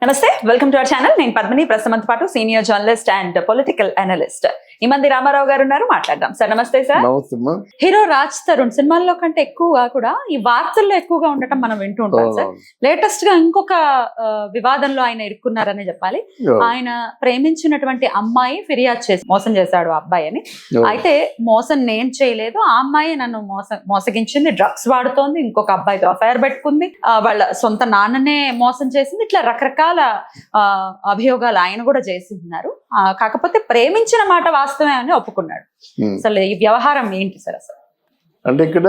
నమస్తే, welcome to our channel. నేను పద్మిని, ప్రస్తుతంతో పాటు senior journalist and political analyst ఈ మంది రామారావు గారు ఉన్నారు. మాట్లాడదాం. సార్ నమస్తే. సార్, హీరో రాజ్ తరుణ్ సినిమాల్లో కంటే ఎక్కువగా కూడా ఈ వార్తల్లో ఎక్కువగా ఉండటం మనం వింటూ ఉంటాం. సార్, లేటెస్ట్ గా ఇంకొక వివాదంలో ఆయన ఇరుక్కున్నారనే చెప్పాలి. ఆయన ప్రేమించినటువంటి అమ్మాయి ఫిర్యాదు చేసి మోసం చేశాడు ఆ అబ్బాయి అని. అయితే మోసం నేను చేయలేదు, ఆ అమ్మాయి నన్ను మోసగించింది, డ్రగ్స్ వాడుతోంది, ఇంకొక అబ్బాయితో అఫైర్ పెట్టుకుంది, వాళ్ళ సొంత నాన్ననే మోసం చేసింది, ఇట్లా రకరకాల అభియోగాలు ఆయన కూడా చేస్తున్నారు. కాకపోతే ప్రేమించిన మాట వాస్తవమే అని ఒప్పుకున్నాడు. అసలు ఈ వ్యవహారం ఏంటి సార్? అసలు అంటే ఇక్కడ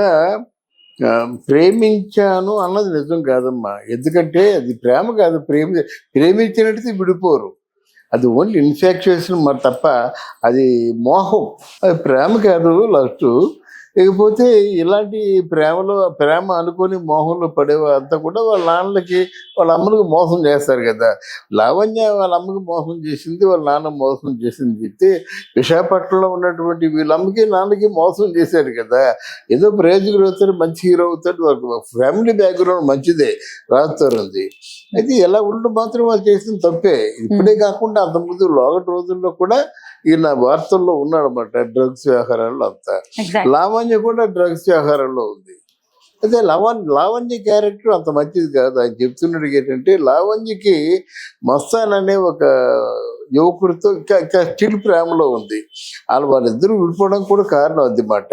ప్రేమించాను అన్నది నిజం కాదమ్మా. ఎందుకంటే అది ప్రేమ కాదు. ప్రేమించినట్టు విడిపోరు. అది ఓన్లీ ఇన్ఫాక్చుయేషన్ మరి తప్ప అది మోహం. అది ప్రేమ కాదు. లాస్ట్ ఇకపోతే ఇలాంటి ప్రేమ అనుకొని మోహంలో పడేవారంతా కూడా వాళ్ళ నాన్నలకి వాళ్ళ అమ్మకి మోసం చేస్తారు కదా. లావణ్య వాళ్ళ అమ్మకి మోసం చేసింది, వాళ్ళ నాన్న మోసం చేసింది చెప్తే విశాఖపట్నంలో ఉన్నటువంటి వీళ్ళ అమ్మకి నాన్నకి మోసం చేశారు కదా. ఏదో ప్రయోజకుడు అవుతాడు, మంచి హీరో అవుతాడు, వాళ్ళకి ఫ్యామిలీ బ్యాక్గ్రౌండ్ మంచిదే రాస్తారుంది. అయితే ఎలా ఉండడం మాత్రం వాళ్ళు చేసిన తప్పే. ఇప్పుడే కాకుండా అంతకుముందు లోగటి రోజుల్లో కూడా ఈయన వార్తల్లో ఉన్నాడనమాట. డ్రగ్స్ వ్యవహారాల్లో అంతా. లావణ్య కూడా డ్రగ్స్ వ్యవహారంలో ఉంది. అయితే లావణ్య క్యారెక్టర్ అంత మంచిది కాదు. ఆయన చెప్తున్నాడు ఏంటంటే లావణ్యకి మస్తాన్ అనే ఒక యువకుడితో ఇంకా స్టిల్ ప్రేమలో ఉంది. వాళ్ళిద్దరూ విడిపోవడం కూడా కారణం అన్నమాట.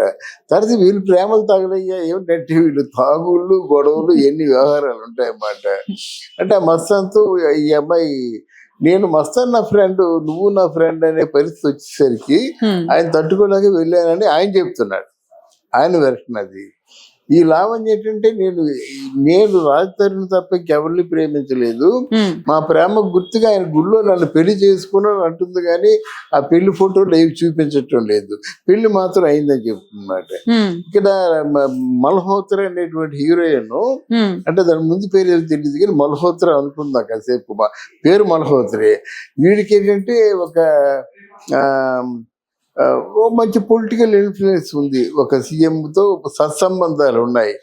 తర్వాత వీళ్ళు ప్రేమలు తగలయ్యా ఏమిటంటే వీళ్ళు తాగుళ్ళు గొడవలు ఎన్ని వ్యవహారాలు ఉంటాయన్నమాట. అంటే ఆ మస్తాన్తో ఈ అమ్మాయి నేను మస్తాన్ నా ఫ్రెండ్, నువ్వు నా ఫ్రెండ్ అనే పరిస్థితి వచ్చేసరికి ఆయన తట్టుకోలేక వెళ్ళానని ఆయన చెప్తున్నాడు. ఆయన వెర్షన్ అది. ఈ లావణ్య ఏంటంటే నేను రాజ్ తరుణ్ తప్ప ఇంకెవరిని ప్రేమించలేదు, మా ప్రేమ గుర్తుగా ఆయన గుళ్ళో నన్ను పెళ్లి చేసుకున్నాను అంటుంది, కానీ ఆ పెళ్లి ఫోటోలు ఏవి చూపించటం లేదు. పెళ్లి మాత్రం అయిందని చెప్తున్నమాట. ఇక్కడ మల్హోత్రా అనేటువంటి హీరోయిన్, అంటే దాని ముందు పేరు ఏదో తెలియదు కానీ మల్హోత్రా అనుకుందా కాసేపు, పేరు మల్హోత్రే. వీడికి ఏంటంటే ఒక మంచి పొలిటికల్ ఇన్ఫ్లుయెన్స్ ఉంది. ఒక సీఎంతో సత్సంబంధాలు ఉన్నాయి.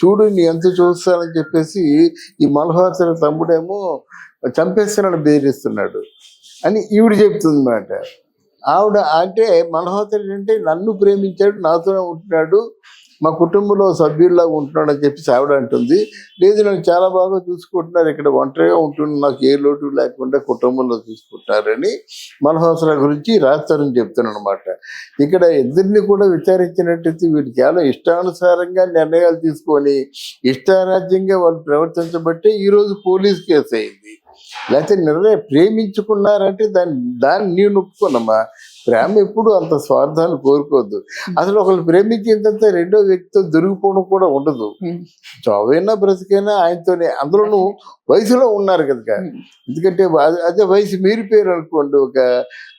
చూడు నీ ఎంత చూస్తానని చెప్పేసి ఈ మల్హోత్రా తమ్ముడేమో చంపేస్తున్నాడు, బెదిరిస్తున్నాడు అని ఈవిడ చెప్తుంది అన్నమాట. ఆవిడ అంటే మల్హోత్రా అంటే నన్ను ప్రేమించాడు, నాతోనే ఉంటున్నాడు, మా కుటుంబంలో సభ్యుల్లాగా ఉంటున్నాడు అని చెప్పేసి ఆవిడ అంటుంది. లేదు, నాకు చాలా బాగా చూసుకుంటున్నారు, ఇక్కడ ఒంటరిగా ఉంటున్నా, నాకు ఏ లోటు లేకుండా కుటుంబంలో చూసుకుంటారని మల్హోత్రా గురించి రాజ్ తరుణ్ చెప్తున్నాను అనమాట. ఇక్కడ ఇద్దరిని కూడా విచారించినట్టయితే వీటికి చాలా ఇష్టానుసారంగా నిర్ణయాలు తీసుకొని ఇష్టారాజ్యంగా వాళ్ళు ప్రవర్తించబట్టే ఈరోజు పోలీస్ కేసు అయింది. లేకపోతే ప్రేమించుకున్నారంటే దాన్ని నేను ఒప్పుకోనమ్మా. ప్రేమ ఎప్పుడు అంత స్వార్థాన్ని కోరుకోవద్దు. అసలు ఒకళ్ళు ప్రేమించిన తర్వాత రెండో వ్యక్తితో దొరికిపోవడం కూడా ఉండదు. చావైనా బ్రతికైనా ఆయనతోనే. అందులోనూ వయసులో ఉన్నారు కదా. ఎందుకంటే అదే వయసు మీరిపోయారు అనుకోండి, ఒక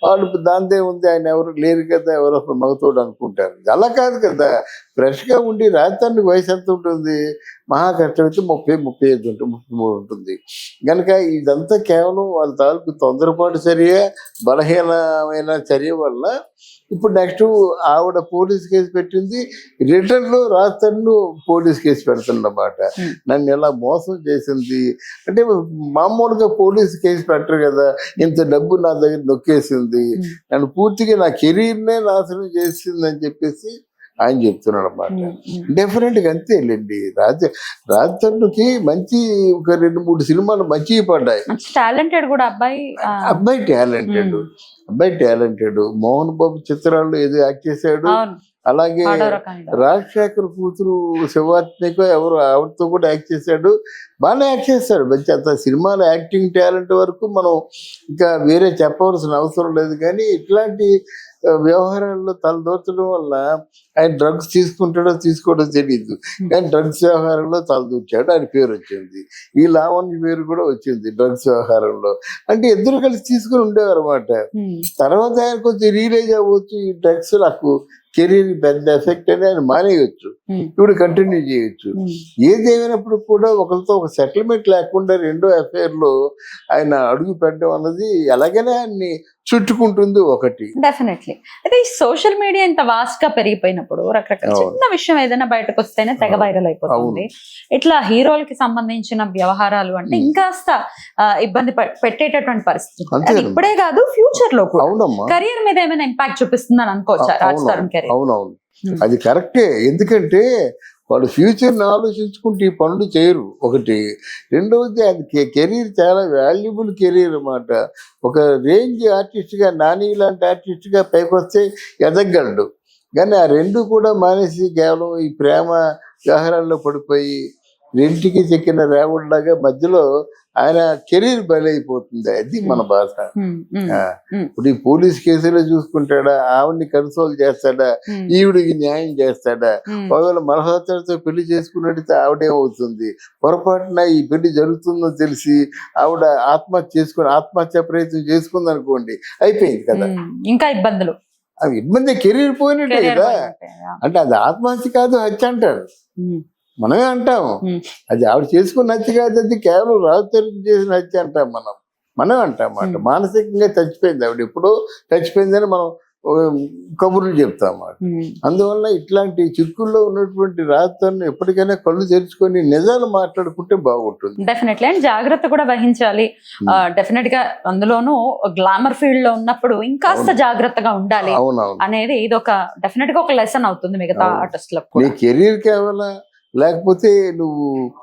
వాళ్ళు దాందే ఉంది, ఆయన ఎవరు లేరు కదా, ఎవరో మగతోడు అనుకుంటారు. అలా కాదు కదా. ఫ్రెష్గా ఉండి రాజధానికి వయసు ఎంత ఉంటుంది? మహా కష్టమైతే 30-35 ఉంటుంది, 33 ఉంటుంది. కనుక ఇదంతా కేవలం వాళ్ళ తాలూకు తొందరపాటు చర్య, బలహీనమైన చర్య వల్ల ఇప్పుడు నెక్స్ట్ ఆవిడ పోలీస్ కేసు పెట్టింది. రిటర్న్లో రాజధాని పోలీస్ కేసు పెడుతున్నమాట. నన్ను ఎలా మోసం చేసింది అంటే మామూలుగా పోలీస్ కేసు పెట్టరు కదా. ఇంత డబ్బు నా దగ్గర నొక్కేసింది, నన్ను పూర్తిగా నా కెరీర్నే నాశనం చేసింది అని చెప్పేసి ఆయన చెప్తున్నాడు అన్నమాట. డెఫినెట్గా అంతేలేండి. రాజ్ తరుణ్కి మంచి ఒక 2-3 సినిమాలు మంచివి పడ్డాయి. టాలెంటెడ్ కూడా అబ్బాయి టాలెంటెడ్. మోహన్ బాబు చిత్రాల్లో ఏదో యాక్ట్ చేశాడు. అలాగే రాజశేఖర్ కూతురు శివాత్మిక ఎవరు, ఆవిడతో కూడా యాక్ట్ చేశాడు. బాగానే యాక్ట్ చేస్తాడు. మంచి అంత సినిమాలో యాక్టింగ్ టాలెంట్ వరకు మనం ఇంకా వేరే చెప్పవలసిన అవసరం లేదు. కానీ ఇట్లాంటి వ్యవహారాల్లో తలదూర్చడం వల్ల ఆయన డ్రగ్స్ తీసుకుంటాడో తీసుకోవడో తెలియదు, కానీ డ్రగ్స్ వ్యవహారంలో తలదూర్చాడు, ఆయన పేరు వచ్చింది. ఈ లావణ్య పేరు కూడా వచ్చింది డ్రగ్స్ వ్యవహారంలో. అంటే ఇద్దరు కలిసి తీసుకుని ఉండేవారు అన్నమాట. తర్వాత ఆయన కొంచెం రియలైజ్ అవ్వచ్చు, ఈ డ్రగ్స్ నాకు కెరీర్ పెద్ద ఎఫెక్ట్ అని ఆయన మానేయచ్చు, ఇప్పుడు కంటిన్యూ చేయొచ్చు. ఏదేమైనప్పుడు కూడా ఒకరితో ఒక సెటిల్మెంట్ లేకుండా రెండో అఫైర్లో ఆయన అడుగు పెట్టడం అన్నది ఎలాగైనా ఆయన్ని చుట్టుకుంటుంది ఒకటి. డెఫినెట్లీ. అయితే ఈ సోషల్ మీడియా ఇంత వాస్ట్ గా పెరిగిపోయినప్పుడు రకరకాల చిన్న విషయం ఏదైనా బయటకు వస్తేనే తెగ వైరల్ అయిపోతుంది. ఇట్లా హీరోలకి సంబంధించిన వ్యవహారాలు అంటే ఇంకాస్త ఇబ్బంది పెట్టేటటువంటి పరిస్థితి. అది ఇప్పుడే కాదు, ఫ్యూచర్ లో కూడా కెరియర్ మీద ఏమైనా ఇంపాక్ట్ చూపిస్తుందని అనుకోవచ్చా రాజ్ తరుణ్ కెరీర్? అవునవును, అది కరెక్టే. ఎందుకంటే వాళ్ళు ఫ్యూచర్ని ఆలోచించుకుంటే ఈ పనులు చేయరు ఒకటి. రెండవది అది కెరీర్ చాలా వాల్యుబుల్ కెరీర్ అన్నమాట. ఒక రేంజ్ ఆర్టిస్ట్గా, నాని లాంటి ఆర్టిస్ట్గా పైకి వస్తే ఎదగలడు. కానీ ఆ రెండు కూడా మానేసి కేవలం ఈ ప్రేమ వ్యవహారాల్లో పడిపోయి రెంటికి చెక్కిన రేవుడిలాగా మధ్యలో ఆయన కెరీర్ బలైపోతుంది. అది మన బాధ. ఇప్పుడు ఈ పోలీస్ కేసులో చూసుకుంటాడా, ఆవిడ్ని కన్సోల్ చేస్తాడా, ఈవిడికి న్యాయం చేస్తాడా? ఒకవేళ మల్హోత్రతో పెళ్లి చేసుకున్నట్టయితే ఆవిడేమవుతుంది? పొరపాటున ఈ పెళ్లి జరుగుతుందో తెలిసి ఆవిడ ఆత్మహత్య ప్రయత్నం చేసుకుంది అనుకోండి, అయిపోయింది కదా. ఇంకా ఇబ్బందులు, అవి ఇబ్బంది, కెరీర్ పోయినట్టే కదా. అంటే అది ఆత్మహత్య కాదు, హత్య అంటారు. మనమే అంటాము అది ఆవిడ చేసుకున్న హత్య కాదు, అది కేవలం రాజు చేసిన హత్య అంటాం మనం అంటాం అన్నమాట. మానసికంగా చచ్చిపోయింది ఆవిడ, ఎప్పుడో చచ్చిపోయిందని మనం కబుర్లు చెప్తాం అన్నమాట. అందువల్ల ఇట్లాంటి చిక్కుల్లో ఉన్నటువంటి రాజుని ఎప్పటికైనా కళ్ళు తెరుచుకొని నిజాలు మాట్లాడుకుంటే బాగుంటుంది. డెఫినెట్లీ. అండ్ జాగ్రత్త కూడా వహించాలి. డెఫినెట్ గా అందులోనూ గ్లామర్ ఫీల్డ్ లో ఉన్నప్పుడు ఇంకాస్త జాగ్రత్తగా ఉండాలి అనేది ఇది ఒక డెఫినెట్ గా ఒక లెసన్ అవుతుంది మిగతా ఆర్టిస్టులకు. నీ కెరీర్ కేవలం లేకపోతే నువ్వు